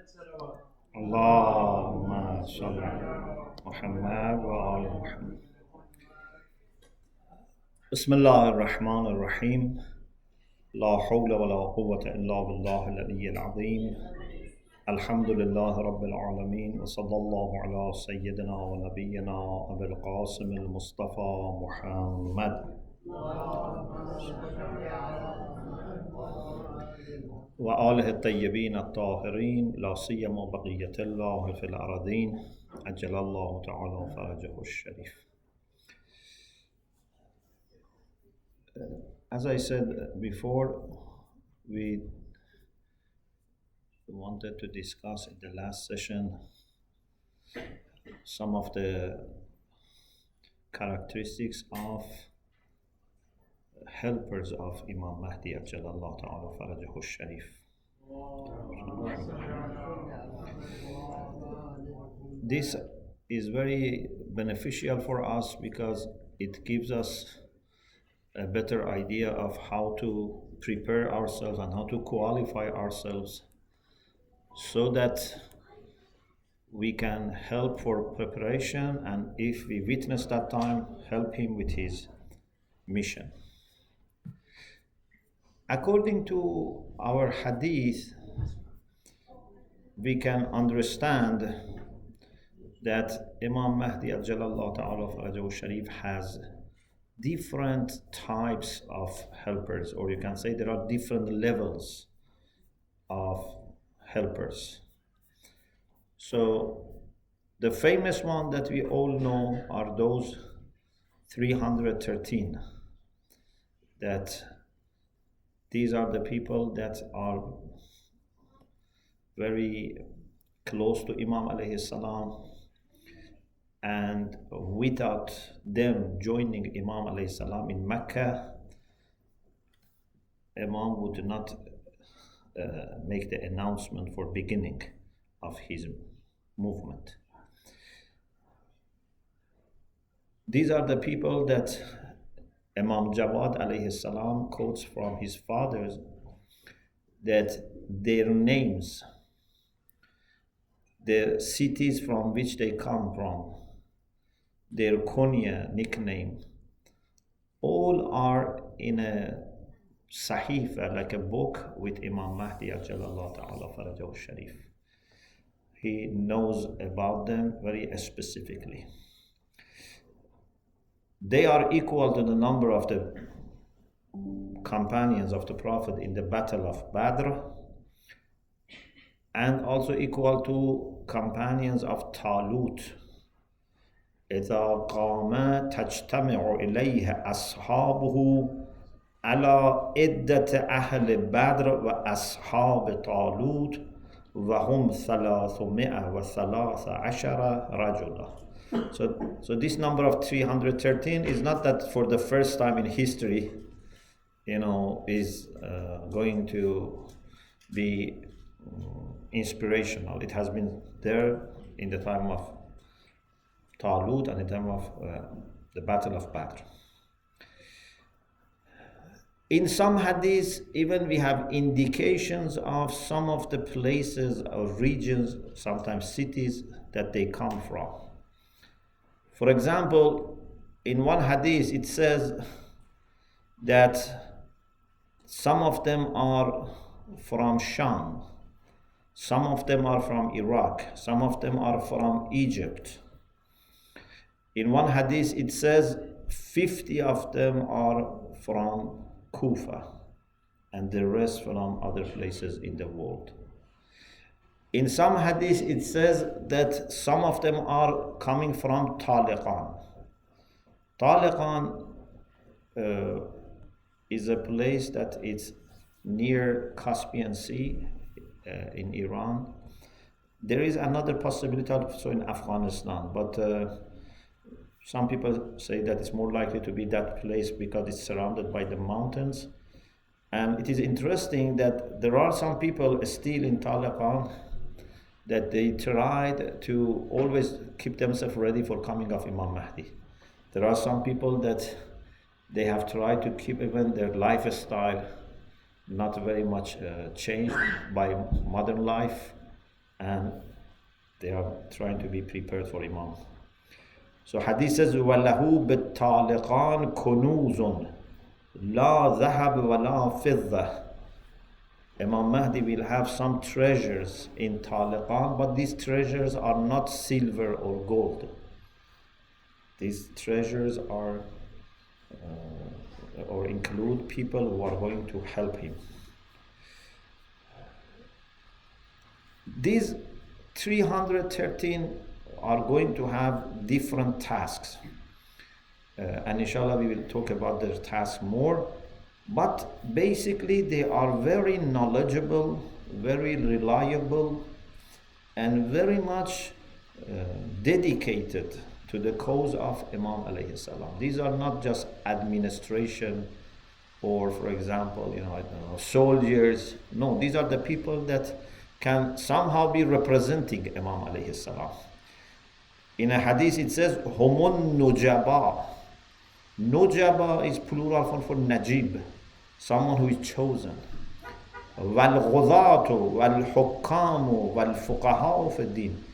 اللهم صل على محمد وآل محمد. بسم الله الرحمن الرحيم. لا حول ولا قوة إلا بالله العلي العظيم. الحمد لله رب العالمين، وصلى الله على سيدنا ونبينا أبي القاسم المصطفى محمد وآله الطيبين الطاهرين، لا سيما بقية الله في الأرضين، عجل الله تعالى فرجه الشريف. As I said before, we wanted to discuss in the last session some of the characteristics of helpers of Imam Mahdi Ajalallah Ta'ala Farajahu Sharif. This is very beneficial for us because it gives us a better idea of how to prepare ourselves and how to qualify ourselves so that we can help for preparation, and if we witness that time, help him with his mission. According to our hadith, we can understand that Imam Mahdi Ajalallah Ta'ala Farajahu Sharif has different types of helpers, or you can say there are different levels of helpers. So the famous one that we all know are those 313, that these are the people that are very close to Imam alayhi salam, and without them joining Imam alayhi salam in Mecca, Imam would not make the announcement for beginning of his movement. These are the people that Imam Jawad alayhi salam quotes from his fathers, that their names, the cities from which they come from, their kunya, nickname, all are in a sahifa, like a book with Imam Mahdi Ajalallah Ta'ala Farajahu Sharif. He knows about them very specifically. They are equal to the number of the companions of the Prophet in the Battle of Badr, and also equal to companions of Talut. إذا قام تجتمع إليه أصحابه على عدة أهل بدر وأصحاب طالوت وهم 313 رجلا. So this number of 313 is not that for the first time in history, is going to be inspirational. It has been there in the time of Talut and in the time of the Battle of Badr. In some hadiths, even we have indications of some of the places or regions, sometimes cities, that they come from. For example, in one hadith it says that some of them are from Sham, some of them are from Iraq, some of them are from Egypt. In one hadith it says 50 of them are from Kufa, and the rest from other places in the world. In some hadith it says that some of them are coming from Taliqan. Taliqan is a place that is near Caspian Sea in Iran. There is another possibility also in Afghanistan, but some people say that it's more likely to be that place because it's surrounded by the mountains. And it is interesting that there are some people still in Taliban that they tried to always keep themselves ready for coming of Imam Mahdi. There are some people that they have tried to keep even their lifestyle not very much changed by modern life, and they are trying to be prepared for Imam. So hadith says, وَلَهُ بِالطَّالِقَانِ كُنُوزٌ لَا ذَهَبْ وَلَا فِضَّةٌ. Imam Mahdi will have some treasures in Taliqan, but these treasures are not silver or gold. These treasures are or include people who are going to help him. These 313 are going to have different tasks. And inshallah we will talk about their tasks more. But basically they are very knowledgeable, very reliable, and very much dedicated to the cause of Imam alayhi salam. These are not just administration or, for example, I don't know, soldiers. No, these are the people that can somehow be representing Imam alayhi salam. In a hadith it says, Humun nujaba. Nujaba is plural form for najib, someone who is chosen. Wal-ghudatu, wal-hukkamu, wal-fuqaha'u fi din.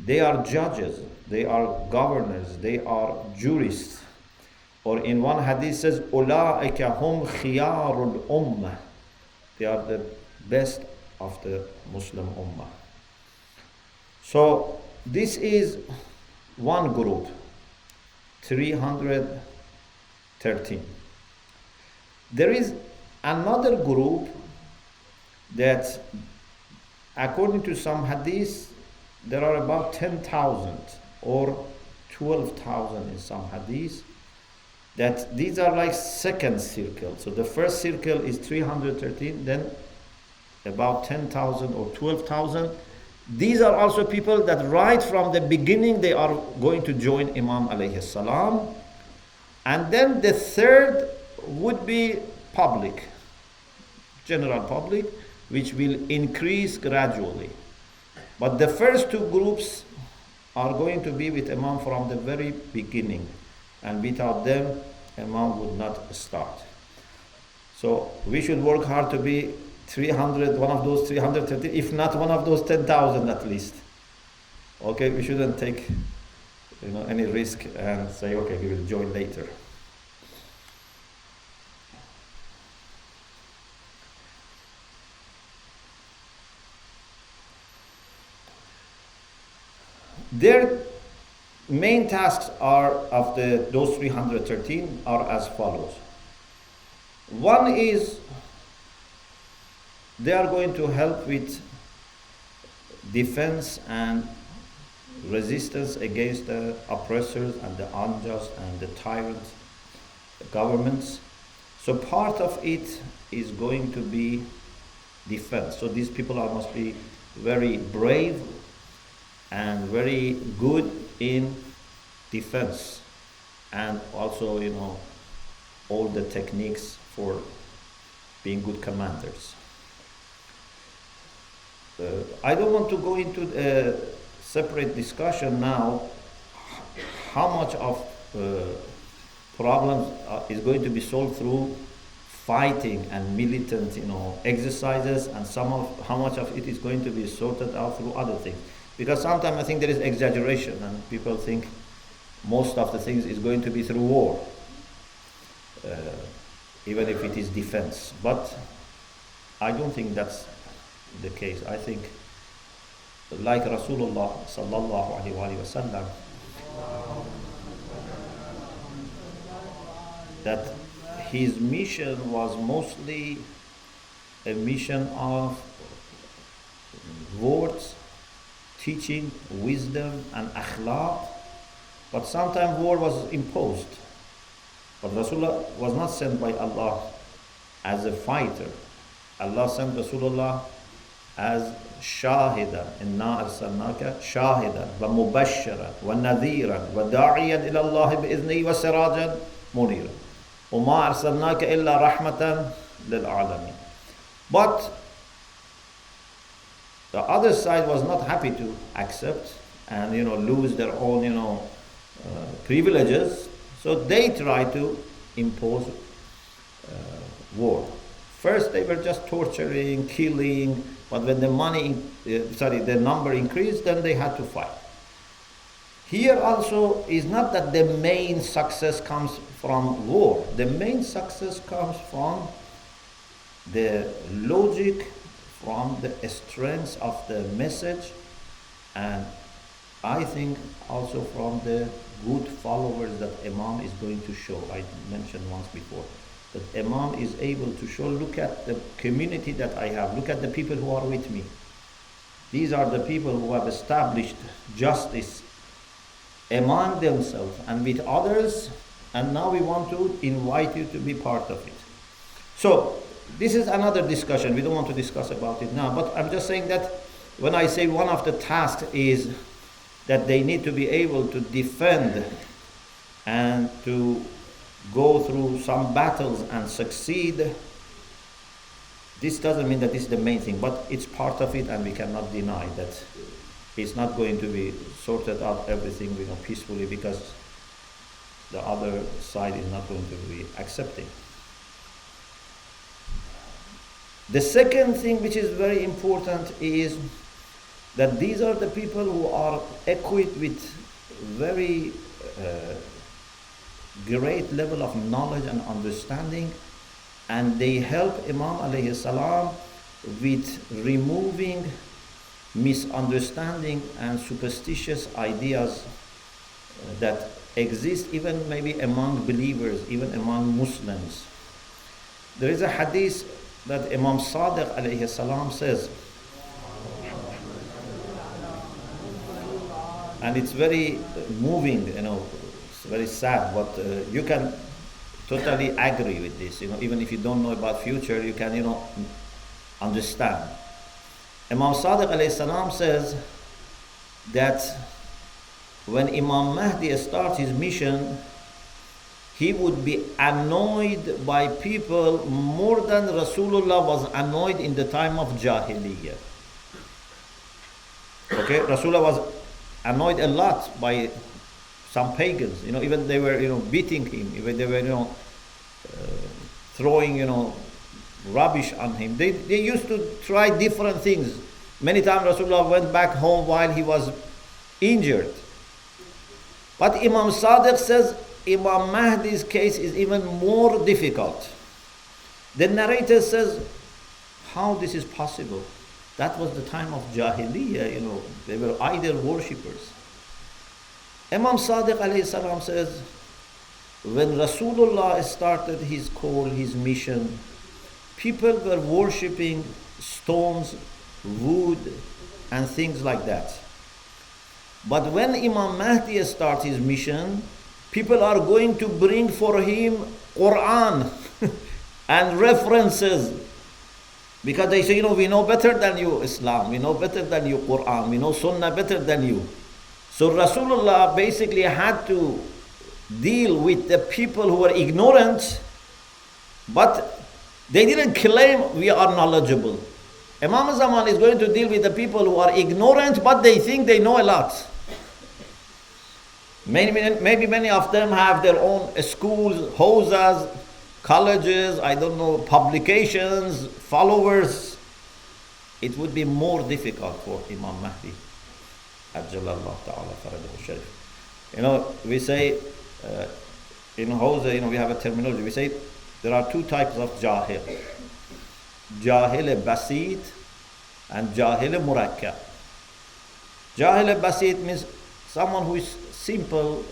They are judges, they are governors, they are jurists. Or in one hadith says, Ula'ika hum khiyarul ummah. They are the best of the Muslim ummah. So this is one group, 313. There is another group that, according to some hadiths, there are about 10,000 or 12,000 in some hadiths, that these are like second circle. So the first circle is 313, then about 10,000 or 12,000. These are also people that right from the beginning they are going to join Imam alayhi salam. And then the third would be public, general public, which will increase gradually. But the first two groups are going to be with Imam from the very beginning, and without them Imam would not start. So we should work hard to be 300, one of those 330, if not one of those 10,000 at least. Okay, we shouldn't take any risk and say, okay, we will join later. Their main tasks are of those 313 are as follows. One is they are going to help with defense and resistance against the oppressors and the unjust and the tyrant governments. So part of it is going to be defense. So these people must be very brave and very good in defense, and also all the techniques for being good commanders. I don't want to go into a separate discussion now how much of problems is going to be solved through fighting and militant exercises, and how much of it is going to be sorted out through other things. Because sometimes I think there is exaggeration and people think most of the things is going to be through war, even if it is defense. But I don't think that's the case. I think, like Rasulullah sallallahu alaihi wasallam, that his mission was mostly a mission of words, teaching, wisdom and akhlaq, but sometimes war was imposed. But Rasulullah was not sent by Allah as a fighter. Allah sent Rasulullah as shahidan. Inna arsalnaka shahidan wa mubashiran wa nadhiran wa da'iyan ila Allah bi'idhnihi wa sirajan munira. Wa ma arsalnaka illa rahmatan lil alamin. But the other side was not happy to accept and lose their own privileges, so they tried to impose war. First they were just torturing, killing, But when the number increased, then they had to fight. Here also is not that the main success comes from war. The main success comes from the logic, from the strength of the message, and I think also from the good followers that Imam is going to show. I mentioned once before that Imam is able to show, look at the community that I have, look at the people who are with me. These are the people who have established justice among themselves and with others, and now we want to invite you to be part of it. So this is another discussion. We don't want to discuss about it now, but I'm just saying that when I say one of the tasks is that they need to be able to defend and to go through some battles and succeed, this doesn't mean that this is the main thing, but it's part of it, and we cannot deny that it's not going to be sorted out everything, peacefully, because the other side is not going to be accepting. The second thing which is very important is that these are the people who are equipped with very great level of knowledge and understanding, and they help Imam alayhi salam with removing misunderstanding and superstitious ideas that exist even maybe among believers, even among Muslims. There is a hadith that Imam Sadiq alayhi salam says, and it's very moving, it's very sad, but you can totally agree with this, even if you don't know about future, you can, understand. Imam Sadiq alayhi salam says that when Imam Mahdi starts his mission, he would be annoyed by people more than Rasulullah was annoyed in the time of Jahiliyyah. Okay, Rasulullah was annoyed a lot by some pagans. Even they were, beating him. Even they were, throwing, rubbish on him. They used to try different things. Many times Rasulullah went back home while he was injured. But Imam Sadiq says Imam Mahdi's case is even more difficult. The narrator says, how this is possible? That was the time of Jahiliyyah, they were idol worshippers. Imam Sadiq alayhi salam says, when Rasulullah started his call, his mission, people were worshipping stones, wood, and things like that. But when Imam Mahdi starts his mission, people are going to bring for him Quran and references, because they say, we know better than you Islam, we know better than you Quran, we know Sunnah better than you. So Rasulullah basically had to deal with the people who were ignorant, but they didn't claim we are knowledgeable. Imam Zaman is going to deal with the people who are ignorant, but they think they know a lot. Maybe many of them have their own schools, hawzas, colleges, publications, followers. It would be more difficult for Imam Mahdi. Ajjalallahu ta'ala farajahu sharif. We say, in hawza, we have a terminology. We say there are two types of jahil. Jahil basit and jahil murakkab. Jahil basit means someone who is simple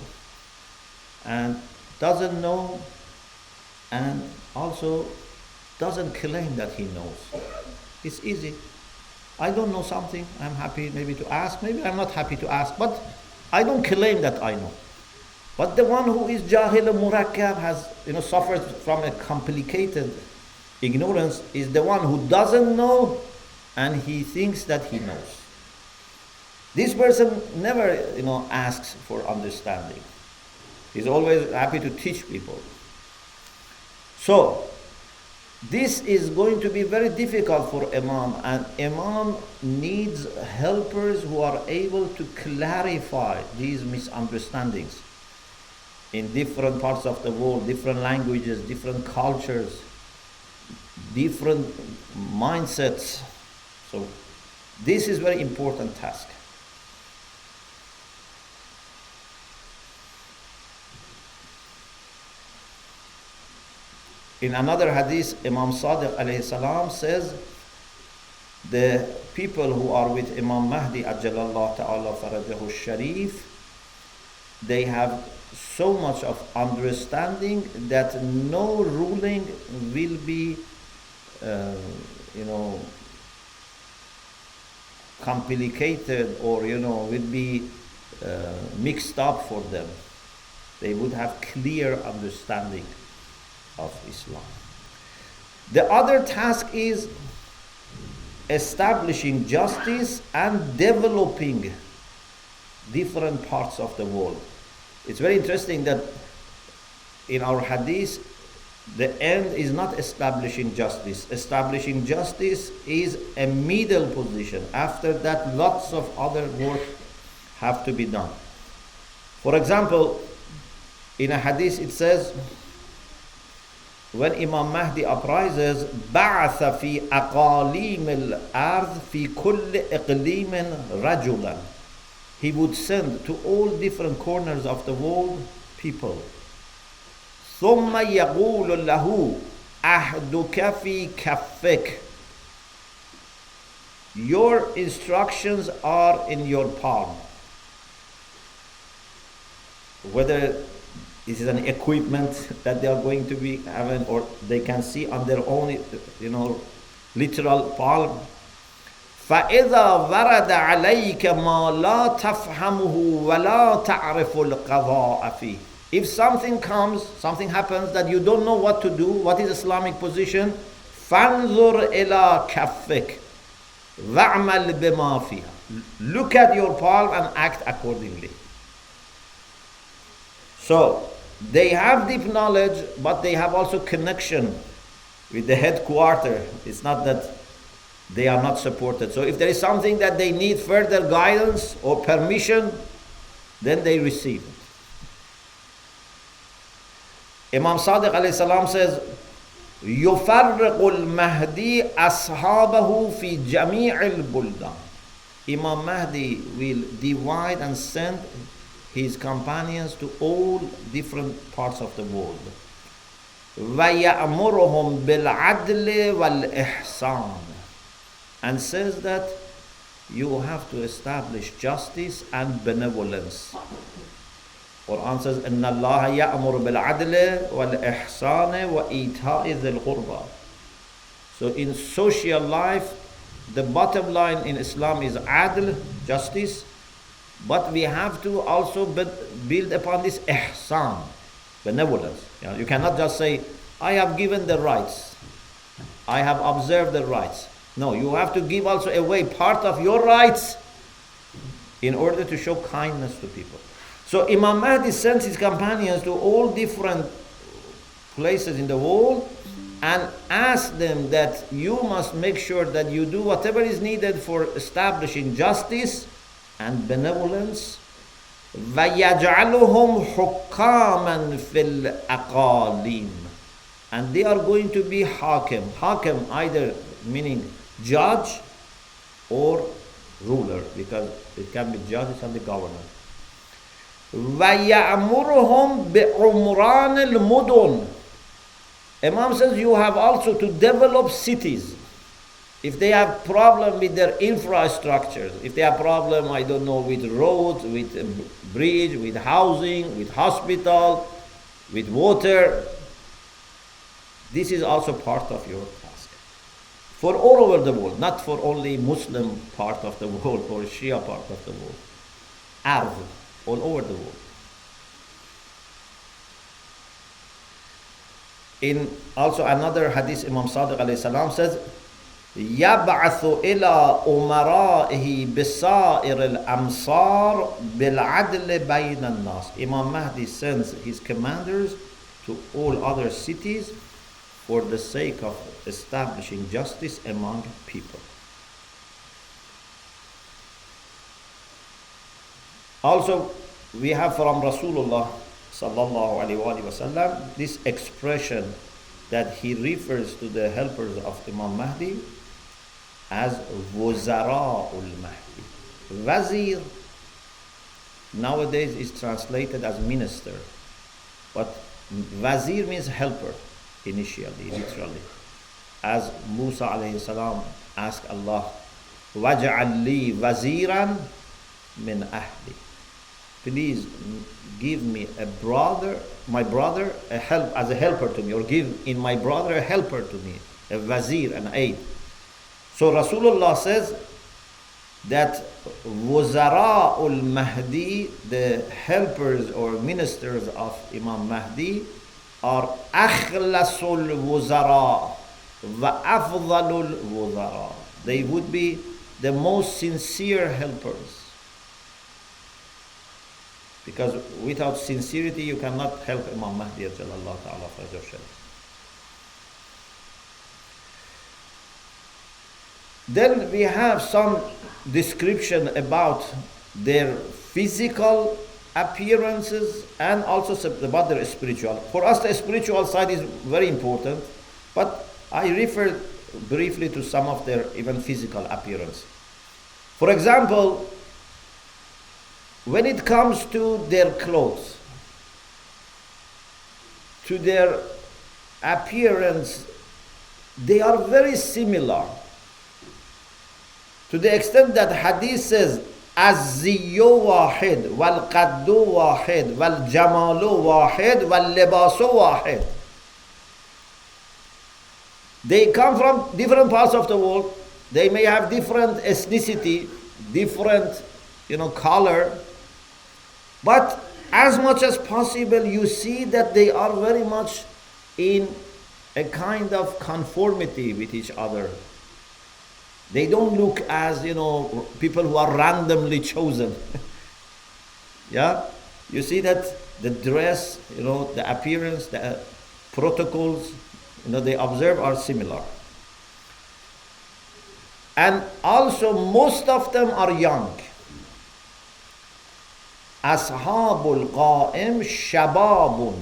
and doesn't know, and also doesn't claim that he knows. It's easy. I don't know something, I'm happy maybe to ask, maybe I'm not happy to ask, but I don't claim that I know. But the one who is jahil murakkab, has suffers from a complicated ignorance, is the one who doesn't know and he thinks that he knows. This person never asks for understanding. He's always happy to teach people. So this is going to be very difficult for Imam, and Imam needs helpers who are able to clarify these misunderstandings in different parts of the world, different languages, different cultures, different mindsets. So this is very important task. In another hadith, Imam Sadiq alayhi salam says, the people who are with Imam Mahdi ajjalallahu ta'ala farajahu sharif, they have so much of understanding that no ruling will be, complicated or, will be mixed up for them. They would have clear understanding of Islam. The other task is establishing justice and developing different parts of the world. It's very interesting that in our hadith, the end is not establishing justice. Establishing justice is a middle position. After that, lots of other work have to be done. For example, in a hadith it says, when Imam Mahdi uprises, بَعَثَ فِي أَقَالِيمِ الْأَرْضِ فِي كُلِّ إِقْلِيمٍ رَجُلًا. He would send to all different corners of the world people. ثُمَّ يَقُولُ لَهُ أَحْدُكَ فِي كَفِّكَ. Your instructions are in your palm. Whether this is an equipment that they are going to be having, or they can see on their own, literal palm. فَإِذَا وَرَدَ عَلَيْكَ مَا لَا تَفْهَمُهُ وَلَا تَعْرِفُ الْقَضَاءَ فِيهِ. If something comes, something happens that you don't know what to do, what is Islamic position, فَانْظُرْ إِلَى كَفِّكَ وَعْمَلْ بِمَا فِيهَا. Look at your palm and act accordingly. So, they have deep knowledge, but they have also connection with the headquarters. It's not that they are not supported. So if there is something that they need further guidance or permission, then they receive it. Imam Sadiq alayhi salam says, يُفَرِّقُ الْمَهْدِي أَصْحَابَهُ فِي جَمِيعِ الْبُلْدَانِ. Imam Mahdi will divide and send his companions to all different parts of the world. وَيَأْمُرُهُمْ بِالْعَدْلِ وَالْإِحْسَانِ. And says that you have to establish justice and benevolence. Quran says, إِنَّ اللَّهَ يَأْمُرُ بِالْعَدْلِ وَالْإِحْسَانِ وَإِيتَاءِ ذِي الْقُرْبَى. So in social life, the bottom line in Islam is adl, justice, but we have to also build upon this ihsan, benevolence. You cannot just say, I have given the rights, I have observed the rights. No, you have to give also away part of your rights in order to show kindness to people. So Imam Mahdi sends his companions to all different places in the world and asks them that you must make sure that you do whatever is needed for establishing justice and benevolence. وَيَجْعَلُهُمْ حُكَّامًا فِي الْأَقَالِيمِ. And they are going to be hakim. Hakim either meaning judge or ruler, because it can be judge, it can be governor. وَيَأْمُرُهُمْ بِعُمْرَانِ الْمُدُنِ. Imam says you have also to develop cities. If they have problem with their infrastructures, if they have problem, with roads, with bridge, with housing, with hospital, with water, this is also part of your task. For all over the world, not for only Muslim part of the world or Shia part of the world. Arab, all over the world. In also another hadith, Imam Sadiq alayhi salam says, يَبْعَثُ إِلَىٰ أُمَرَائِهِ بِسَائِرِ الْأَمْصَارِ بِالْعَدْلِ بَيْنَ النَّاسِ. Imam Mahdi sends his commanders to all other cities for the sake of establishing justice among people. Also, we have from Rasulullah sallallahu alaihi wasallam this expression that he refers to the helpers of Imam Mahdi as Wuzara al-Mahdi. Wazir nowadays is translated as minister, but Wazir means helper initially, literally. As Musa alayhi salam asked Allah, وَجْعَلْ لِي وَزِيرًا مِنْ أَهْلِ. Please give me a brother, my brother, a help as a helper to me, or give in my brother a helper to me, a wazir, an aid. So Rasulullah says that Wuzara al-Mahdi, the helpers or ministers of Imam Mahdi, are Akhlasul Wuzara wa Afdalul Wuzara. They would be the most sincere helpers. Because without sincerity, you cannot help Imam Mahdi Ajallallah Ta'ala Fajr Sharif. Then we have some description about their physical appearances and also about their spiritual. For us, the spiritual side is very important, but I refer briefly to some of their even physical appearance. For example, when it comes to their clothes, to their appearance, they are very similar. To the extent that hadith says, Az-ziyyu wahid, wal-qaddu wahid, wal-jamalu wahid, wal-libasu wahid. They come from different parts of the world. They may have different ethnicity, different, color. But as much as possible, you see that they are very much in a kind of conformity with each other. They don't look as, people who are randomly chosen. Yeah? You see that the dress, the appearance, the protocols, they observe are similar. And also, most of them are young. Ashabul qa'im shababun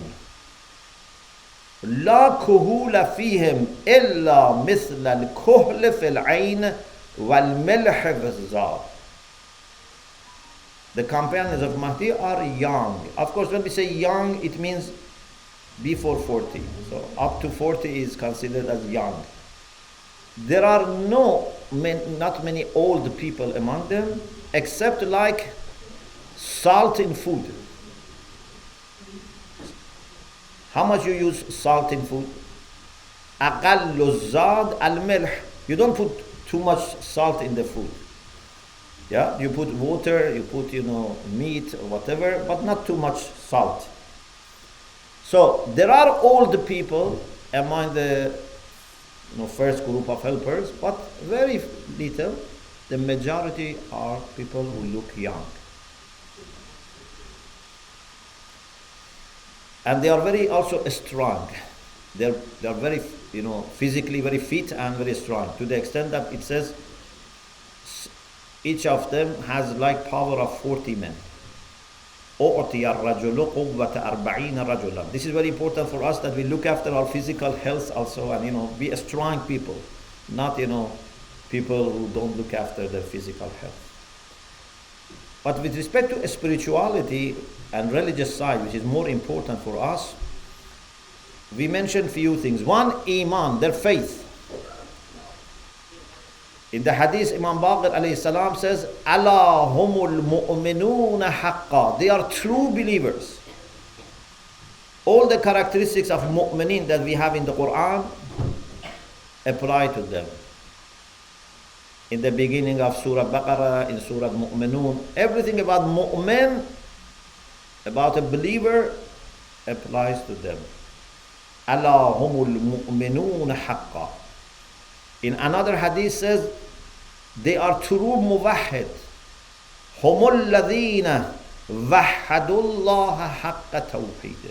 la kuhula fihim illa mithla al-kuhl fil ayn wal milh fil zad. The companions of Mahdi are young. Of course, when we say young, it means before 40. So up to 40 is considered as young. There are not many old people among them, except like salt in food. How much you use salt in food? Aqallu zad al-milh. You don't put too much salt in the food. Yeah, you put water, you put meat or whatever, but not too much salt. So there are old people among the first group of helpers, but very little. The majority are people who look young. And they are very also strong. They are very, physically very fit and very strong, to the extent that it says each of them has like power of 40 men. This is very important for us, that we look after our physical health also, and be a strong people, not people who don't look after their physical health. But with respect to spirituality and religious side, which is more important for us, we mentioned few things. One, iman, their faith. In the hadith, Imam Baqir alayhi salam says, "Ala humul mu'minuna haqqa." They are true believers. All the characteristics of mu'minin that we have in the Quran apply to them. In the beginning of Surah Baqarah, in Surah Mu'minun, everything about mu'min, about a believer, applies to them. Ala humul mu'minuna haqqa. In another hadith says, they are true muwahhid. Humul ladhina wahhadullaha haqqa tawheed.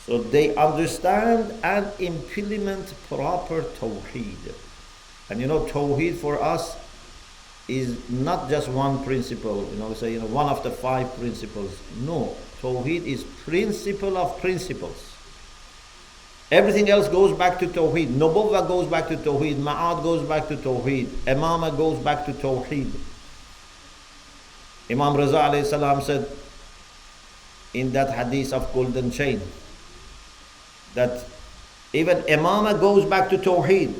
So they understand and implement proper tawheed. And tawheed for us is not just one principle, we say, one of the 5 principles. No, tawheed is principle of principles. Everything else goes back to Tawheed. Nubuwwah goes back to Tawheed. Ma'ad goes back to Tawheed. Imamah goes back to Tawheed. Imam Raza alayhi salam said in that hadith of golden chain that even Imamah goes back to Tawheed.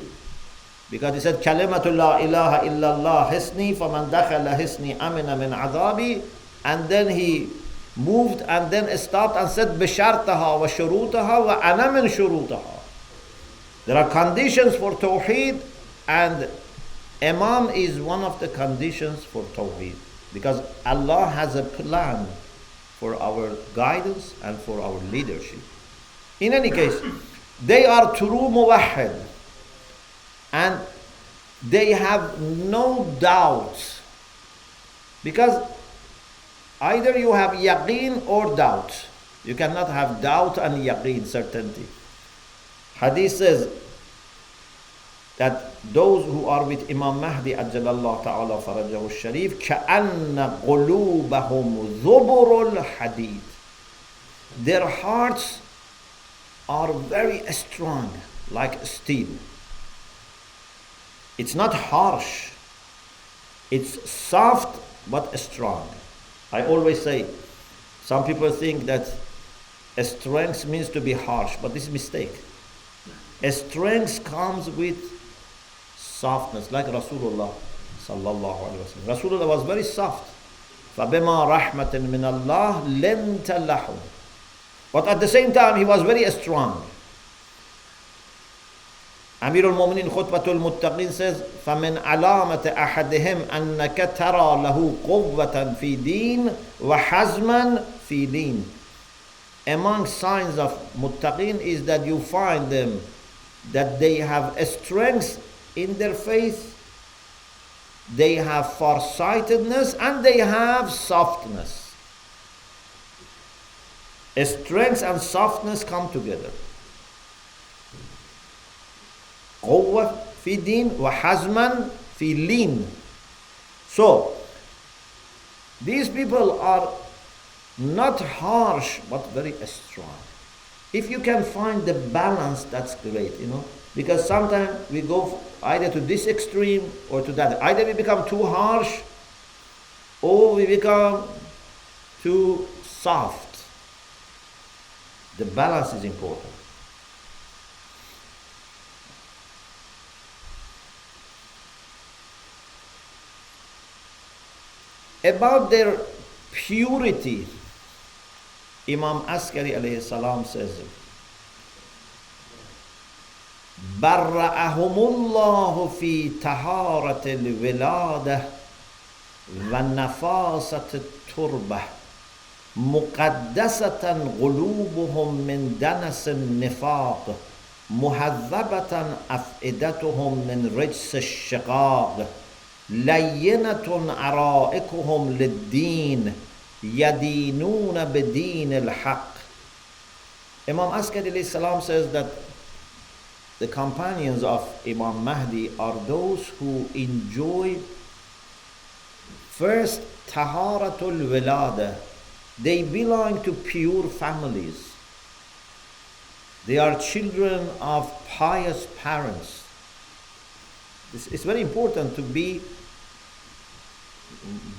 Because he said, Kalimatu la ilaha illallah hisni faman dakhala hisni amina min adabi. And then he moved and then stopped and said, Bishartaha wa shurutaha wa ana min shurutaha. There are conditions for Tawheed, and Imam is one of the conditions for Tawheed. Because Allah has a plan for our guidance and for our leadership. In any case, they are true muwahhid. And they have no doubt, because either you have yaqeen or doubt. You cannot have doubt and yaqeen, certainty. Hadith says that those who are with Imam Mahdi ajjalallahu ta'ala farajahu sharif كَأَنَّ قُلُوبَهُمْ ذُبُرُ الْحَدِيدِ. Their hearts are very strong, like steel. It's not harsh. It's soft but strong. I always say, some people think that strength means to be harsh, but this is a mistake. Strength comes with softness, like Rasulullah sallallahu alaihi wasallam. Rasulullah was very soft. فَبِمَا رَحْمَةٍ مِّنَ اللَّهِ لَنْتَ لَهُ. But at the same time, he was very strong. Amir al-Mu'minin Khutbatul Muttaqin says, فَمِنْ عَلَامَةِ أَحَدِهِمْ أَنَّكَ تَرَى لَهُ قُوَّةً فِي دِينٍ وَحَزْمًا فِي دِينٍ. Among signs of Muttaqin is that you find them, that they have a strength in their faith, they have farsightedness, and they have softness. Strength and softness come together. قوة في دين وحزما في لين. So these people are not harsh but very strong. If you can find the balance, that's great, because sometimes we go either to this extreme or to that. Either we become too harsh or we become too soft. The balance is important. About their purity, Imam Askari alayhi salam says, برأهم الله في طهارة الولادة ونفاسة التربة مقدسة قلوبهم من دنس النفاق مهذبة أفئدتهم من رجس الشقاق لينة عرائقهم للدين يدينون بدين الحق. Imam Askari alayhi salam says that the companions of Imam Mahdi are those who enjoy first taharatul wilada. They belong to pure families. They are children of pious parents. It's very important to be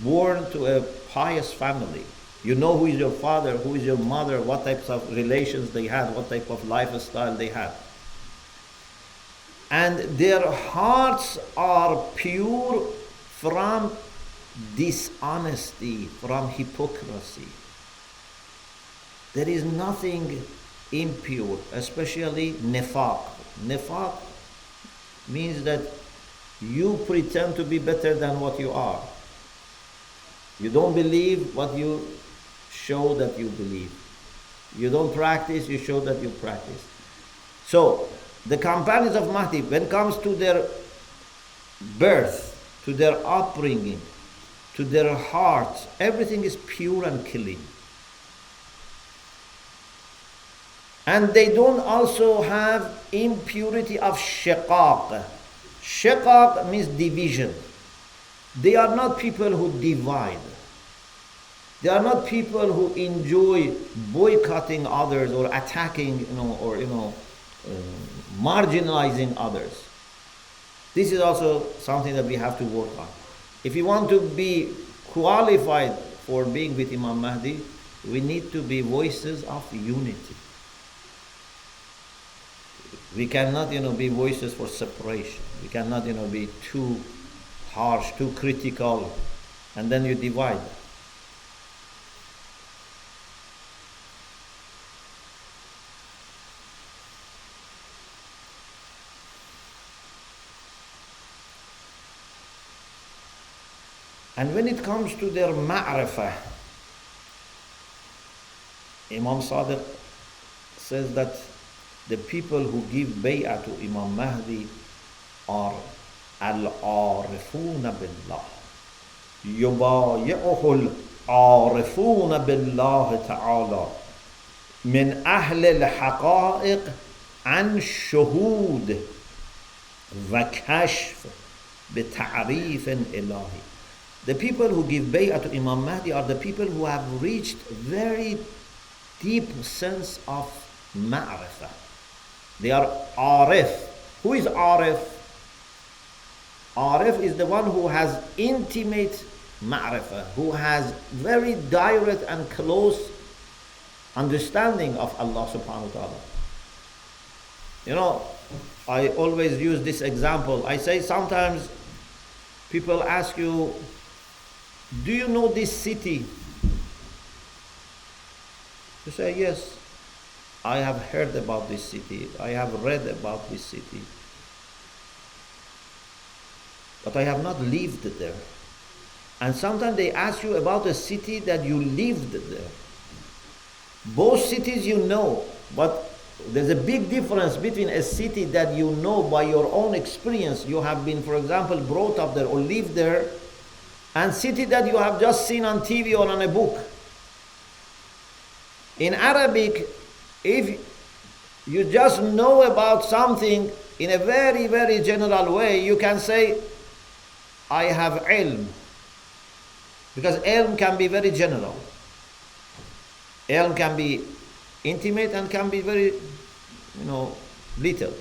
born to a pious family. You know who is your father, who is your mother, what types of relations they had, what type of lifestyle they had. And their hearts are pure from dishonesty, from hypocrisy. There is nothing impure, especially nifaq. Nifaq means that you pretend to be better than what you are. You don't believe what you show that you believe. You don't practice, you show that you practice. So, the companions of Mahdi, when it comes to their birth, to their upbringing, to their hearts, everything is pure and clean. And they don't also have impurity of shiqaq. Shiqaq means division. They are not people who divide. They are not people who enjoy boycotting others or attacking, marginalizing others. This is also something that we have to work on. If we want to be qualified for being with Imam Mahdi, we need to be voices of unity. We cannot, be voices for separation. We cannot, be too harsh, too critical, and then you divide. And when it comes to their ma'rifah, Imam Sadiq says that the people who give bay'ah to Imam Mahdi are al-arifuna billah. يبايعه العارفون بالله تعالى من أهل الحقائق عن شهود وكشف بتعريف إلهي. The people who give bay'ah to Imam Mahdi are the people who have reached very deep sense of ma'rifah. They are arif. Who is arif? Arif is the one who has intimate ma'rifah, who has very direct and close understanding of Allah subhanahu wa ta'ala. I always use this example. I say sometimes people ask you, do you know this city? You say, yes, I have heard about this city. I have read about this city. But I have not lived there. And sometimes they ask you about a city that you lived there. Both cities you know, but there's a big difference between a city that you know by your own experience. You have been, for example, brought up there or lived there, and city that you have just seen on TV or on a book. In Arabic, if you just know about something in a very, very general way, you can say, I have ilm. Because ilm can be very general. Ilm can be intimate and can be very, little.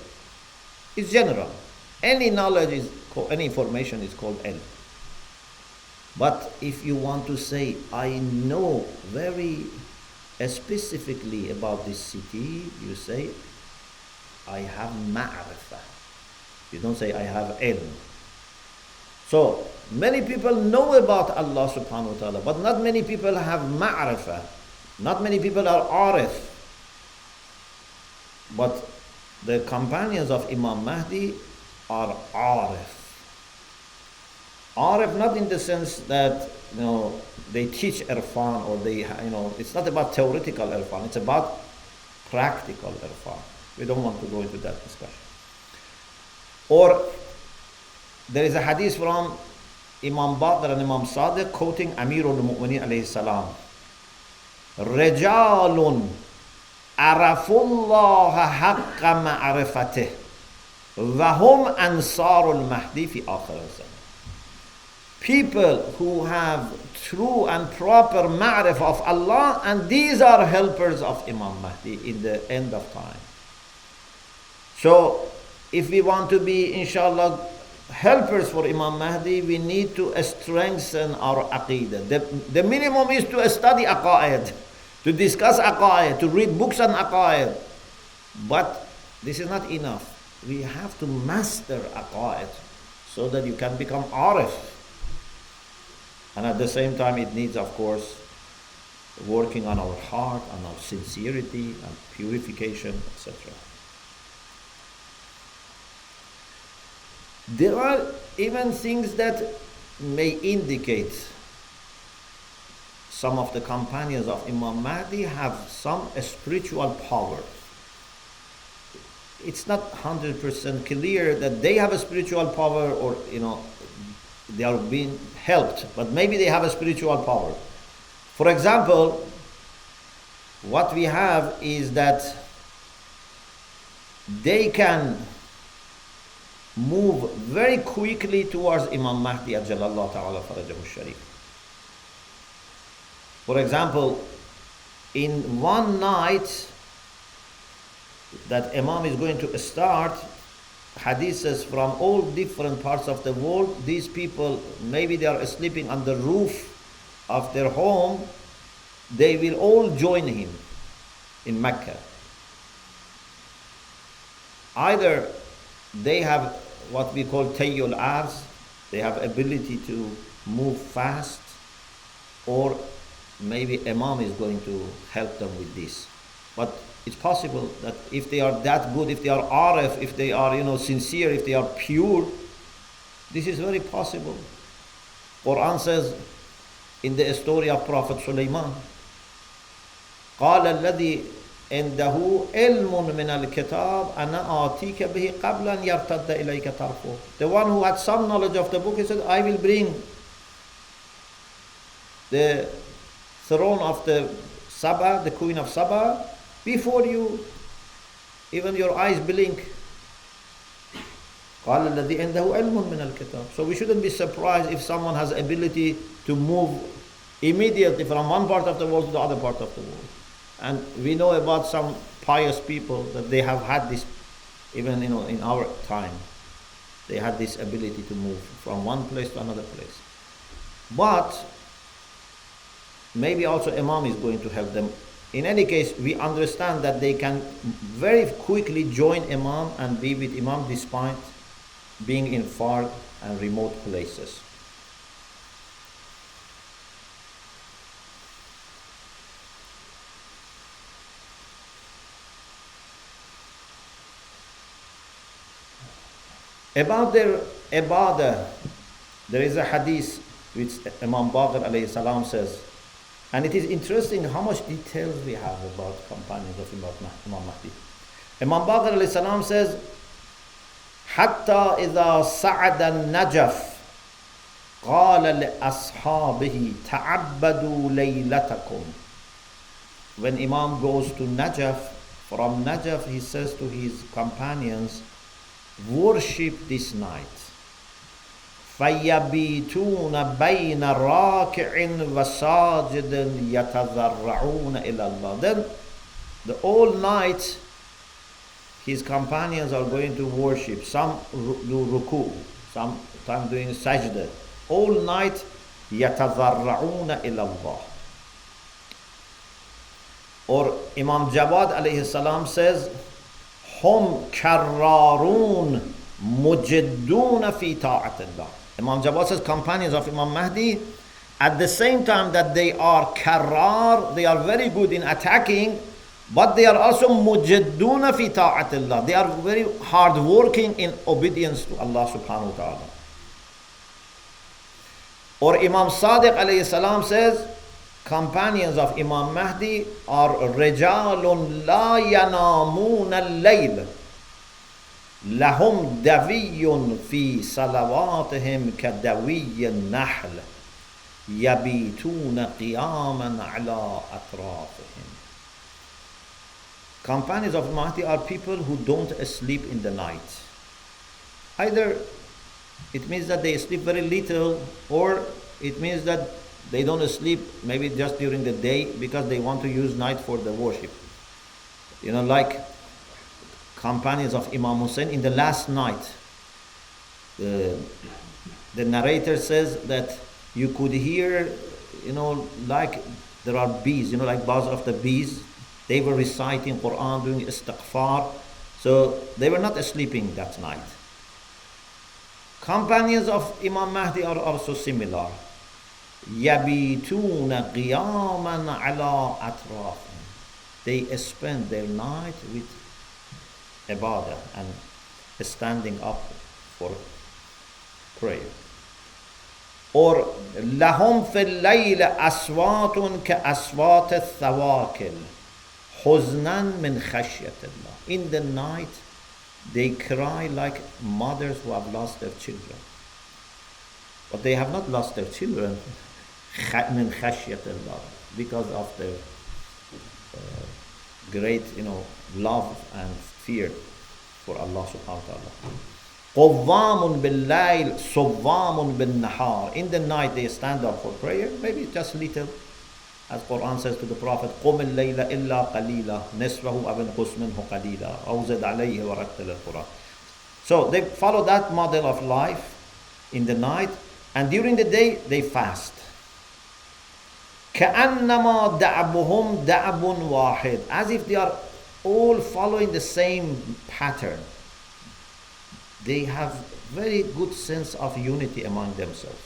It's general. Any knowledge any information is called ilm. But if you want to say, I know very specifically about this city, you say, I have ma'rifah. You don't say, I have ilm. So, many people know about Allah subhanahu wa ta'ala, but not many people have ma'rifah. Not many people are arif. But the companions of Imam Mahdi are arif. Arif not in the sense that, they teach irfan or it's not about theoretical irfan, it's about practical irfan. We don't want to go into that discussion. Or there is a hadith from Imam Baqir and Imam Sadiq quoting Amirul Mu'mineen alayhi salam. رجال عرفوا الله حق معرفته وهم أنصار المهدي في آخر الزمان. People who have true and proper ma'rifah of Allah, and these are helpers of Imam Mahdi in the end of time. So, if we want to be, inshallah, helpers for Imam Mahdi, we need to strengthen our aqeedah. The minimum is to study aqaid, to discuss aqaid, to read books on aqaid. But this is not enough. We have to master aqaid so that you can become arif. And at the same time, it needs, of course, working on our heart, on our sincerity, and purification, etc. There are even things that may indicate some of the companions of Imam Mahdi have some spiritual power. It's not 100% clear that they have a spiritual power or, they are being helped, but maybe they have a spiritual power. For example, what we have is that they can move very quickly towards Imam Mahdi Ajalallah Ta'ala Farajahu Sharif. For example, in one night, that Imam is going to start hadiths from all different parts of the world. These people, maybe they are sleeping on the roof of their home, they will all join him in Mecca. Either they have what we call tayyul arz, they have ability to move fast, or maybe Imam is going to help them with this. But it's possible that if they are that good, if they are arif, if they are sincere, if they are pure, this is very possible. Quran says in the story of Prophet Sulaiman, قال الذي عنده علم من الكتاب أنا آتيك به قبل أن يرتد إليك طرفه. The one who had some knowledge of the book, he said, I will bring the throne of the Saba, the queen of Saba, before you, even your eyes blink. قال الذي عنده علم من الكتاب. So we shouldn't be surprised if someone has ability to move immediately from one part of the world to the other part of the world. And we know about some pious people that they have had this, even in our time, they had this ability to move from one place to another place. But maybe also Imam is going to help them. In any case, we understand that they can very quickly join Imam and be with Imam despite being in far and remote places. About their ibadah, there is a hadith which Imam Baqir alayhi salam says, and it is interesting how much details we have about companions of Imam Mahdi. Imam Baqir alayhi salam says, حتى إذا صعد النجف قال لأصحابه تعبدوا ليلتكم. When Imam goes to Najaf, from Najaf he says to his companions, worship this night. فَيَبِيتُونَ بَيْنَ رَاكِعٍ وَسَاجِدٍ يَتَذَرَّعُونَ إِلَى اللَّهِ. Then the whole night his companions are going to worship. Some do ruku, some doing sajda. All night يَتَذَرَّعُونَ إِلَى اللَّهِ. Or Imam Jawad alayhi salam says, Hum karrarun mujidduna fi ta'atillah. Imam Jawad says companions of Imam Mahdi, at the same time that they are karrar, they are very good in attacking, but they are also mujidduna fi ta'atillah. They are very hard working in obedience to Allah subhanahu wa ta'ala. Or Imam Sadiq alayhi salam says, companions of Imam Mahdi are رجال لا ينامون الليل لهم دوي في صلواتهم كدوي النحل يبيتون قياما على أطرافهم. Companions of Mahdi are people who don't sleep in the night. Either it means that they sleep very little, or it means that they don't sleep maybe just during the day because they want to use night for the worship. Like companions of Imam Hussein in the last night. The narrator says that you could hear, like there are bees, like buzz of the bees. They were reciting Quran, doing istighfar. So they were not sleeping that night. Companions of Imam Mahdi are also similar. يَبِيتُونَ قِيَامًا عَلَىٰ أَطْرَافِهِمْ. They spend their night with ibadah and standing up for prayer. Or لَهُمْ فِي اللَّيْلِ أَصْوَاتٌ كَأَصْوَاتِ الثَّوَاكِلِ حُزْنًا مِنْ خَشْيَةِ اللَّهِ. In the night they cry like mothers who have lost their children. But they have not lost their children من خشية الله, because of the great love and fear for Allah subhanahu wa ta'ala. قوام بالليل صوام بالنهار. In the night they stand up for prayer, maybe just little, As Quran says to the Prophet, قُمِ اللَّيْلَ إِلَّا قَلِيلًا نِصْفَهُ أَوِ انْقُصْ مِنْهُ قَلِيلًا أَوْ زِدْ عَلَيْهِ وَرَتِّلِ الْقُرْآنَ. So they follow that model of life in the night, and during the day they fast. كَأَنَّمَا دَعْبُهُمْ دَعْبٌ وَاحِدٌ, as if they are all following the same pattern. They have very good sense of unity among themselves.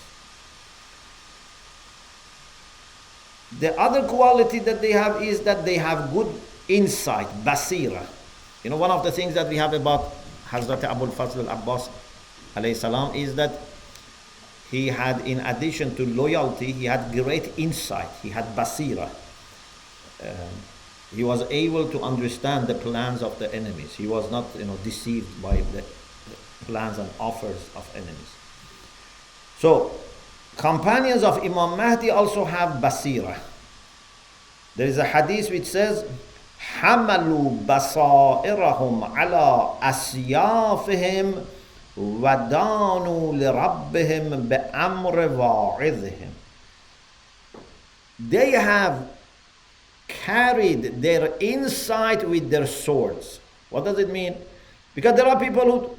The other quality that they have is that they have good insight, basira. You know, one of the things that we have about Hazrat Abul Fazl al-Abbas alayhi salam is that he had, in addition to loyalty, he had great insight. He had basira. He was able to understand the plans of the enemies. He was not, deceived by the plans and offers of enemies. So, companions of Imam Mahdi also have basira. There is a hadith which says, حَمَلُوا بَصَائِرَهُمْ عَلَىٰ أَسْيَافِهِمْ وَدَانُوا لِرَبِّهِمْ بِأَمْرِ وَاعِظِهِمْ. They have carried their insight with their swords. What does it mean? Because there are people who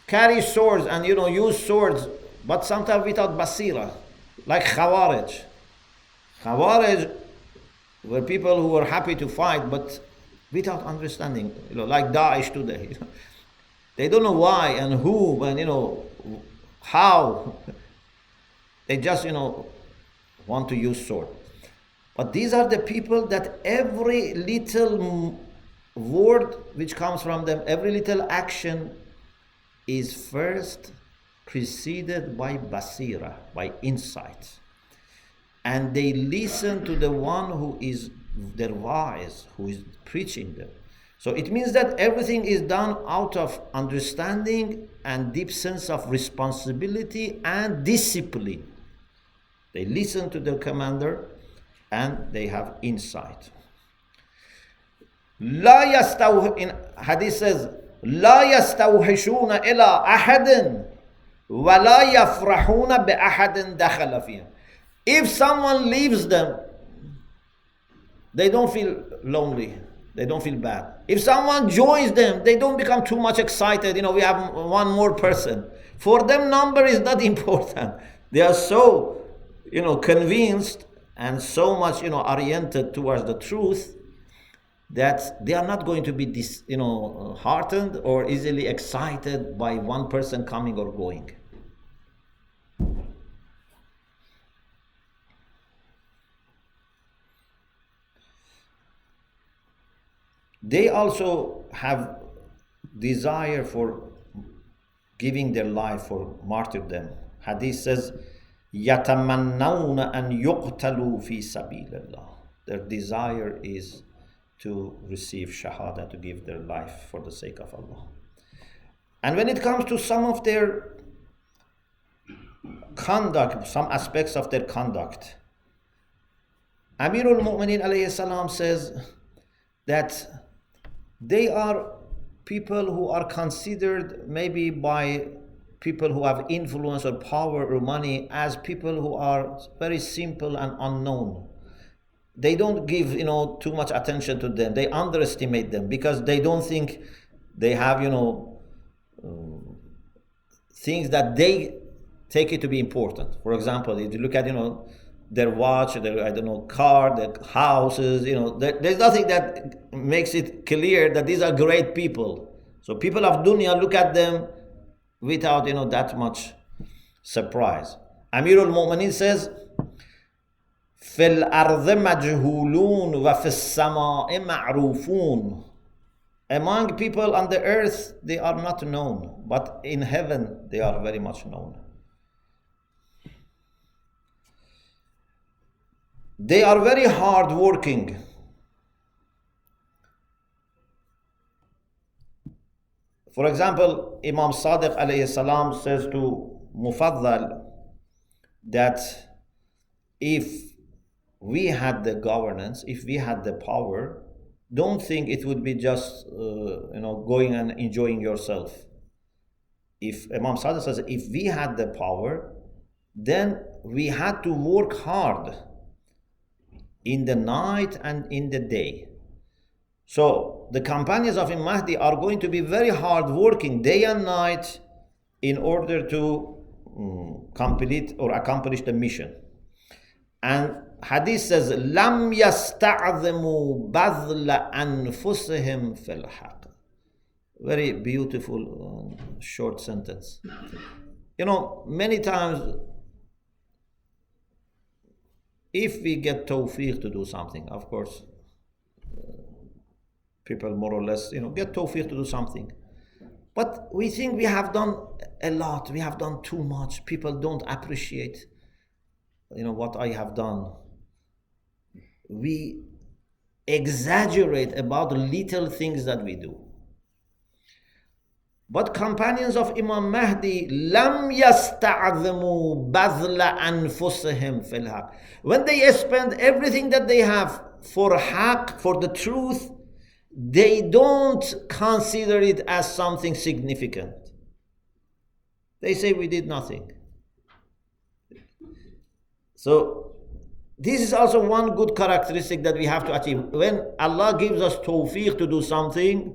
carry swords and use swords, but sometimes without basira, like Khawarij. Khawarij were people who were happy to fight, but without understanding, like Daesh today. They don't know why and who and how. They just want to use sword. But these are the people that every little word which comes from them, every little action is first preceded by basira, by insight. And they listen to the one who is their wise, who is preaching them. So it means that everything is done out of understanding and deep sense of responsibility and discipline. They listen to their commander and they have insight. In hadith says, لا يستوحشون إلى أحد ولا يفرحون بأحد دخل فيهم. If someone leaves them, they don't feel lonely, they don't feel bad. If someone joins them, they don't become too much excited. We have one more person. For them, number is not important. They are so, convinced and so much, oriented towards the truth that they are not going to be heartened or easily excited by one person coming or going. They also have desire for giving their life for martyrdom. Hadith says, يَتَمَنَّوْنَ أَنْ يُقْتَلُوا فِي سَبِيلِ اللَّهِ. Their desire is to receive shahada, to give their life for the sake of Allah. And when it comes to some of their conduct, some aspects of their conduct, Amirul Mu'mineen alayhi salam says that they are people who are considered maybe by people who have influence or power or money as people who are very simple and unknown. They don't give too much attention to them. They underestimate them because they don't think they have things that they take it to be important. For example, if you look at their watch, their car, their houses, there's nothing that makes it clear that these are great people. So people of dunya look at them without that much surprise. Amirul Mu'mineen says, فِي الْأَرْضِ مَجْهُولُونَ وَفِي السَّمَاءِ مَعْرُوفُونَ. Among people on the earth, they are not known, but in heaven, they are very much known. They are very hard working. For example, Imam Sadiq alayhi salam says to Mufaddal that if we had the governance, if we had the power, don't think it would be just going and enjoying yourself. If Imam Sadiq says, if we had the power, then we had to work hard in the night and in the day. So the companions of Imam Mahdi are going to be very hard working day and night in order to complete or accomplish the mission. And hadith says, "Lam yasta'zimu badla anfusihim fil haqq." Very beautiful short sentence. Many times, if we get tawfiq to do something, of course, people more or less, get tawfiq to do something. But we think we have done a lot, we have done too much. People don't appreciate, what I have done. We exaggerate about the little things that we do. But companions of Imam Mahdi, lam yasta'zimu badla anfusihim fil haq. When they spend everything that they have for haq, for the truth, they don't consider it as something significant. They say we did nothing. So this is also one good characteristic that we have to achieve. When Allah gives us tawfiq to do something,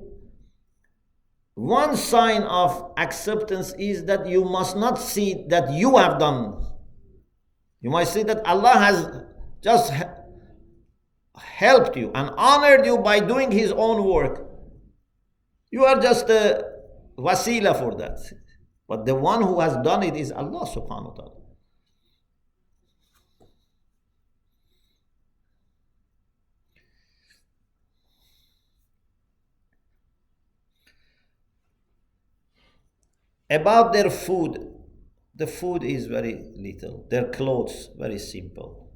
one sign of acceptance is that you must not see that you have done. You must see that Allah has just helped you and honored you by doing His own work. You are just a wasila for that. But the one who has done it is Allah subhanahu wa ta'ala. About their food, the food is very little. Their clothes, very simple.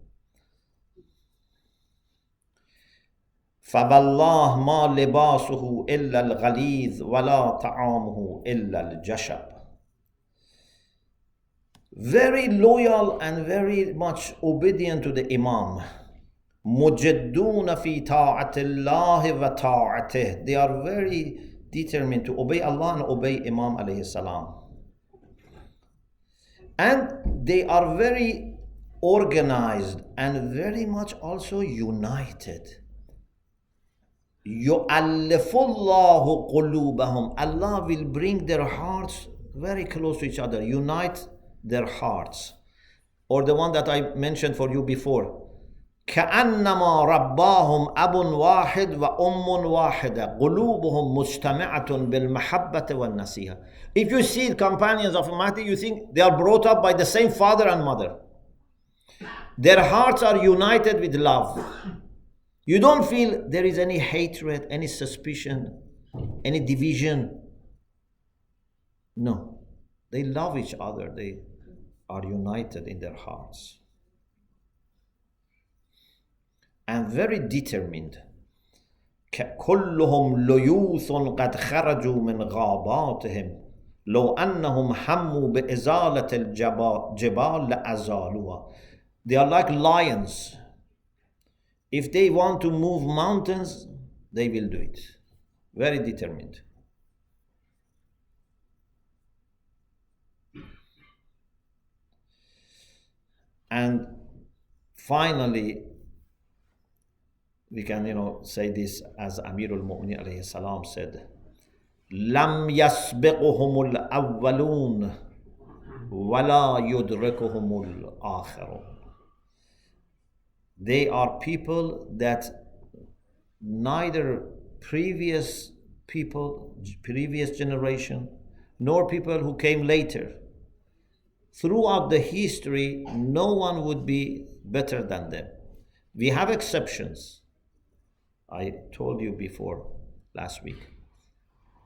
فَوَاللَّهِ مَا لِبَاسُهُ إِلَّا الْغَلِيظُ وَلَا طَعَامُهُ إِلَّا الْجَشَبُ. Very loyal and very much obedient to the Imam. مُجَدُّونَ فِي طَاعَةِ اللَّهِ وَطَاعَتِهِ. They are very determined to obey Allah and obey Imam alayhi salam. And they are very organized and very much also united. يُؤَلِّفُ اللَّهُ قُلُوبَهُمْ. Allah will bring their hearts very close to each other, unite their hearts. Or the one that I mentioned for you before. كأنما رباهم أب واحد وأم واحدة قلوبهم مجتمعة بالمحبة والنصيحة. If you see companions of Mahdi, you think they are brought up by the same father and mother. Their hearts are united with love. You don't feel there is any hatred, any suspicion, any division. No. They love each other. They are united in their hearts. And very determined. كلهم ليوث قد خرجوا من غاباتهم لو أنهم حموا بإزالة الجبال لأزالوها. They are like lions. If they want to move mountains, they will do it. Very determined. And finally, we can, say this as Amirul Mu'minin alayhi salam said, لم يسبقهم الأولون ولا يدركهم الآخرون. They are people that neither previous people, previous generation, nor people who came later. Throughout the history, no one would be better than them. We have exceptions. I told you before last week.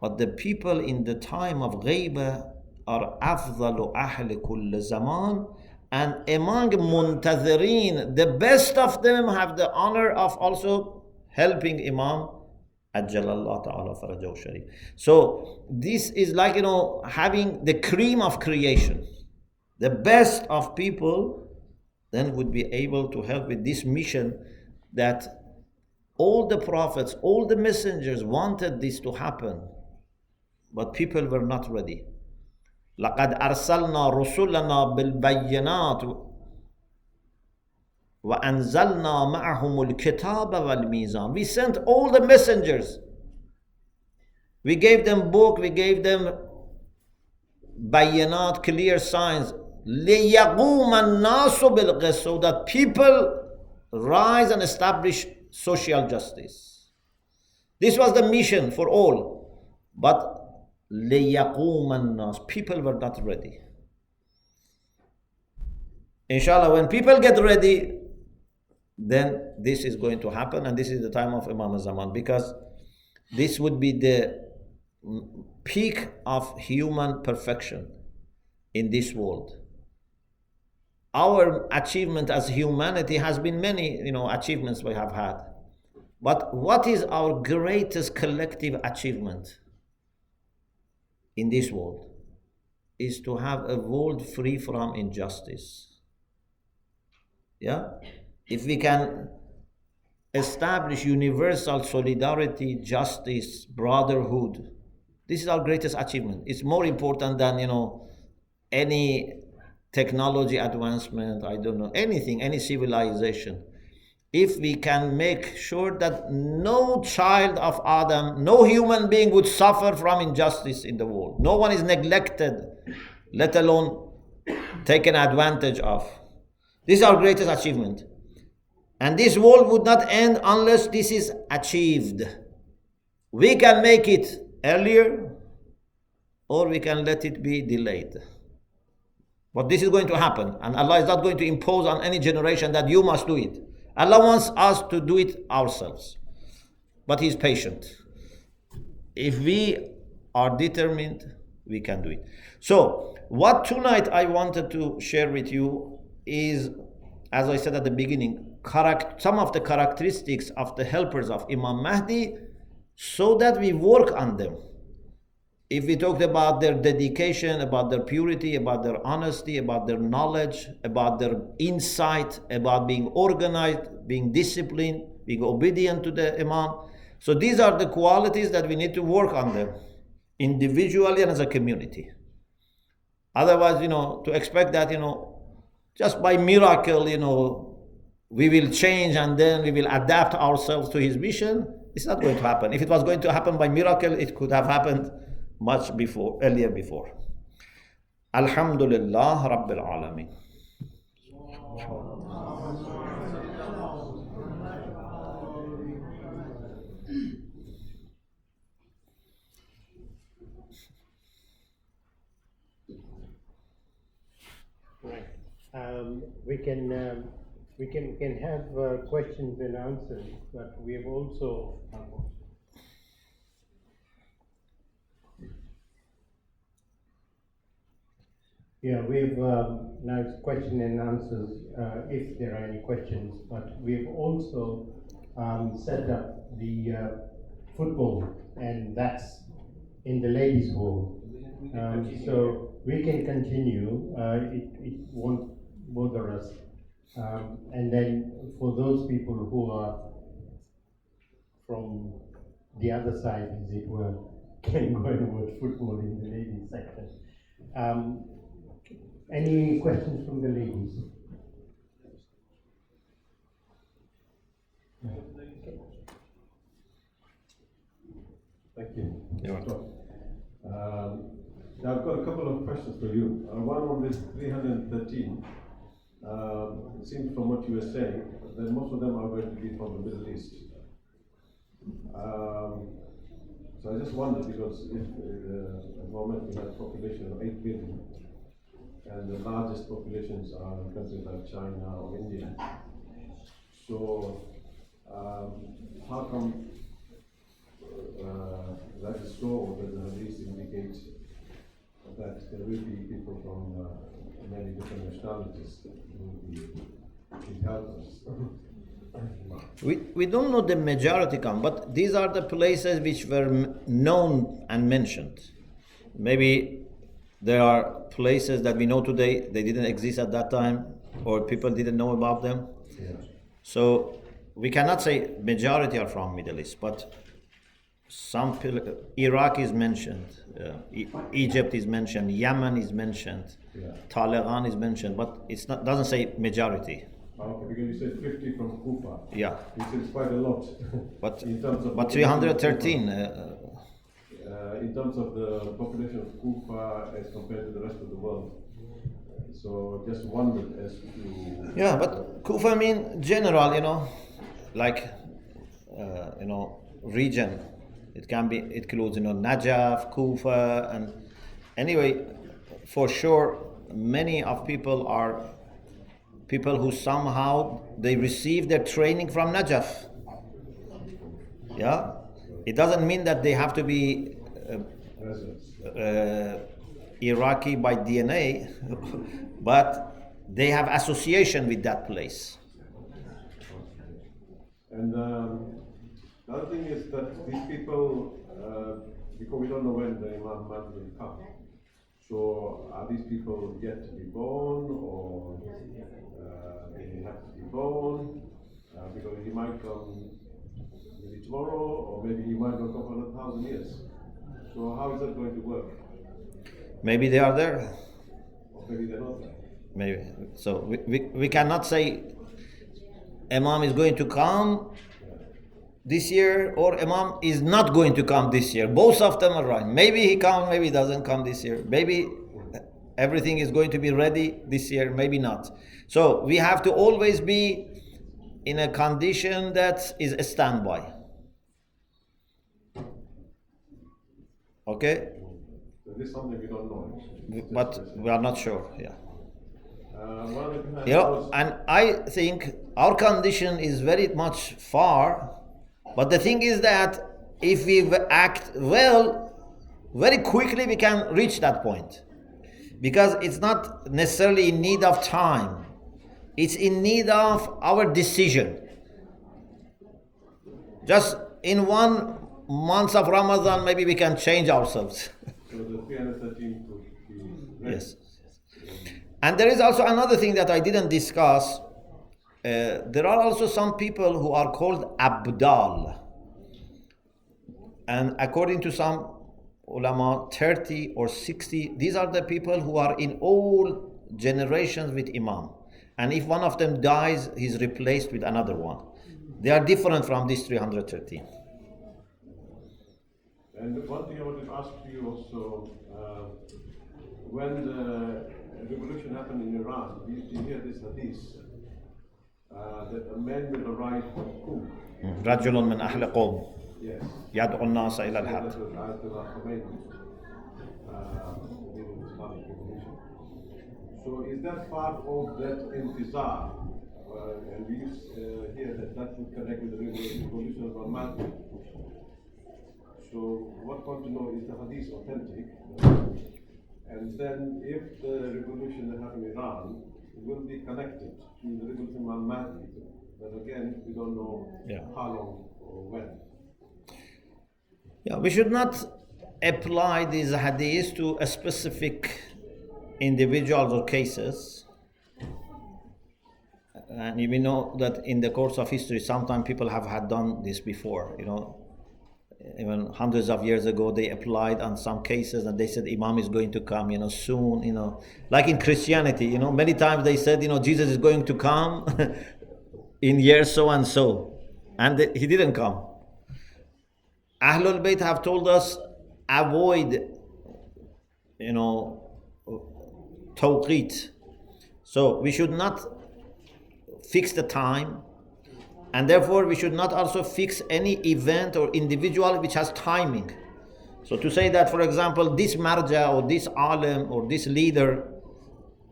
But the people in the time of Ghaiba are أفضل أهل كل زمان, and among Muntadhirin, the best of them have the honor of also helping Imam Ajjalallah Ta'ala Farajahu Sharif. So this is like, having the cream of creation. The best of people then would be able to help with this mission that all the prophets, all the messengers wanted this to happen, but people were not ready. لَقَدْ أَرْسَلْنَا رُسُلَنَا بِالْبَيِّنَاتِ وَأَنزَلْنَا مَعَهُمُ الْكِتَابَ وَالْمِيزَانَ. We sent all the messengers. We gave them book, we gave them bayyanat, clear signs. لِيَقُومَ النَّاسُ بِالْقِسْطِ, so that people rise and establish social justice. This was the mission for all. But لِيَقُومَ النَّاسُ, people were not ready. Inshallah, when people get ready, then this is going to happen, and this is the time of Imam al-Zaman, because this would be the peak of human perfection in this world. Our achievement as humanity has been many, achievements we have had. But what is our greatest collective achievement in this world? Is to have a world free from injustice. Yeah? If we can establish universal solidarity, justice, brotherhood, this is our greatest achievement. It's more important than, any technology advancement, I don't know, anything, any civilization. If we can make sure that no child of Adam, no human being would suffer from injustice in the world. No one is neglected, let alone taken advantage of. This is our greatest achievement. And this world would not end unless this is achieved. We can make it earlier, or we can let it be delayed. But this is going to happen, and Allah is not going to impose on any generation that you must do it. Allah wants us to do it ourselves. But He is patient. If we are determined, we can do it. So, what tonight I wanted to share with you is, as I said at the beginning, some of the characteristics of the helpers of Imam Mahdi, so that we work on them. If we talked about their dedication, about their purity, about their honesty, about their knowledge, about their insight, about being organized, being disciplined, being obedient to the Imam. So these are the qualities that we need to work on them, individually and as a community. Otherwise, to expect that, just by miracle, we will change and then we will adapt ourselves to his mission, it's not going to happen. If it was going to happen by miracle, it could have happened much earlier before. Alhamdulillah Rabbil Alameen. We can have questions and answers, but we have also we've now it's question and answers if there are any questions, but we've also set up the football, and that's in the ladies' hall. So we can continue, it won't bother us. And then for those people who are from the other side, as it were, can go and watch football in the ladies' section. Any questions from the ladies? Thank you. I've got a couple of questions for you. One on this 313. It seems from what you were saying that most of them are going to be from the Middle East. So I just wondered, because if at the moment we have a population of 8 billion, and the largest populations are in countries like China or India. So how come that is so, that the hadith indicates that there will be people from many different nationalities that will be helpers? We don't know the majority come, but these are the places which were known and mentioned. Maybe there are places that we know today, they didn't exist at that time, or people didn't know about them. Yeah. So we cannot say majority are from Middle East, but some Iraq is mentioned, Egypt is mentioned, Yemen is mentioned, Taliban is mentioned, but doesn't say majority. Okay, because you said 50 from Kufa. Yeah. You said it's quite a lot. But in terms of but 313. In terms of the population of Kufa as compared to the rest of the world. So just wondered as to. Yeah, but Kufa mean general, like region. It includes Najaf, Kufa, and anyway, for sure, many of people are people who somehow they receive their training from Najaf. Yeah, it doesn't mean that they have to be Iraqi by DNA, but they have association with that place. And the other thing is that these people, because we don't know when the Imam Mahdi will come, so are these people yet to be born, or they have to be born? Because he might come maybe tomorrow, or maybe he might not come for 1,000 years. So how is that going to work? Maybe they are there. Or maybe they're not there. Maybe. So we cannot say Imam is going to come this year or Imam is not going to come this year. Both of them are right. Maybe he comes, maybe he doesn't come this year. Maybe everything is going to be ready this year, maybe not. So we have to always be in a condition that is a standby. Okay? So this is something we don't know. But we are not sure, yeah. Well, and I think our condition is very much far, but the thing is that if we act well, very quickly we can reach that point. Because it's not necessarily in need of time. It's in need of our decision. Just in 1 month of Ramadan, maybe we can change ourselves. So the 313 could be ready. Yes. And there is also another thing that I didn't discuss. There are also some people who are called Abdal. And according to some ulama, 30 or 60, these are the people who are in all generations with Imam. And if one of them dies, he's replaced with another one. They are different from these 313. And one thing I wanted to ask you also, when the revolution happened in Iran, we used to hear this hadith, that a man will arrive from Qum. رجل من أهل قوم Yes. يدعو الناس إلى That الحق. was Ayatollah Khomeini, during the Islamic revolution. So is that part of that intidhaar? And we used hear that would connect with the revolution of Imam Mahdi. So what I want to know is the hadith authentic? And then if the revolution that happened in Iran will be connected to the revolution of Imam Mahdi, but again, we don't know how long or when. Yeah, we should not apply these hadiths to a specific individuals or cases. And you know that in the course of history, sometimes people have had done this before, even hundreds of years ago, they applied on some cases and they said Imam is going to come, soon, like in Christianity, many times they said, Jesus is going to come in year so and so, and he didn't come. Ahlul Bayt have told us avoid, tawqit. So we should not fix the time, and therefore we should not also fix any event or individual which has timing. So to say that, for example, this marja or this alim or this leader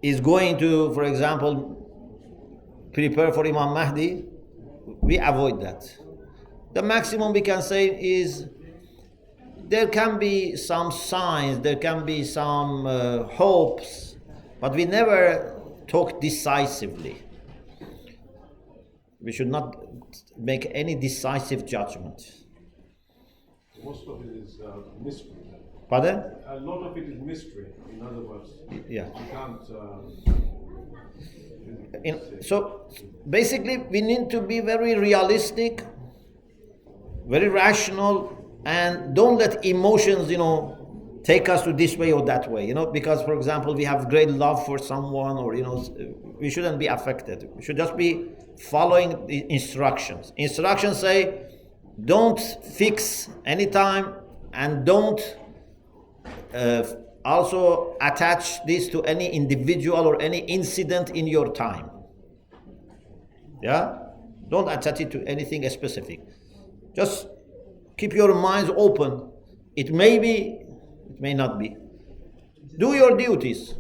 is going to, for example, prepare for Imam Mahdi, we avoid that. The maximum we can say is there can be some signs, there can be some hopes, but we never talk decisively. We should not make any decisive judgment. Most of it is mystery. Pardon? A lot of it is mystery, in other words. Yeah. You can't. So basically, we need to be very realistic, very rational, and don't let emotions, take us to this way or that way, because, for example, we have great love for someone, or, we shouldn't be affected. We should just be following the instructions. Instructions say, don't fix any time, and don't also attach this to any individual or any incident in your time. Yeah? Don't attach it to anything specific. Just keep your minds open. It may be, it may not be. Do your duties.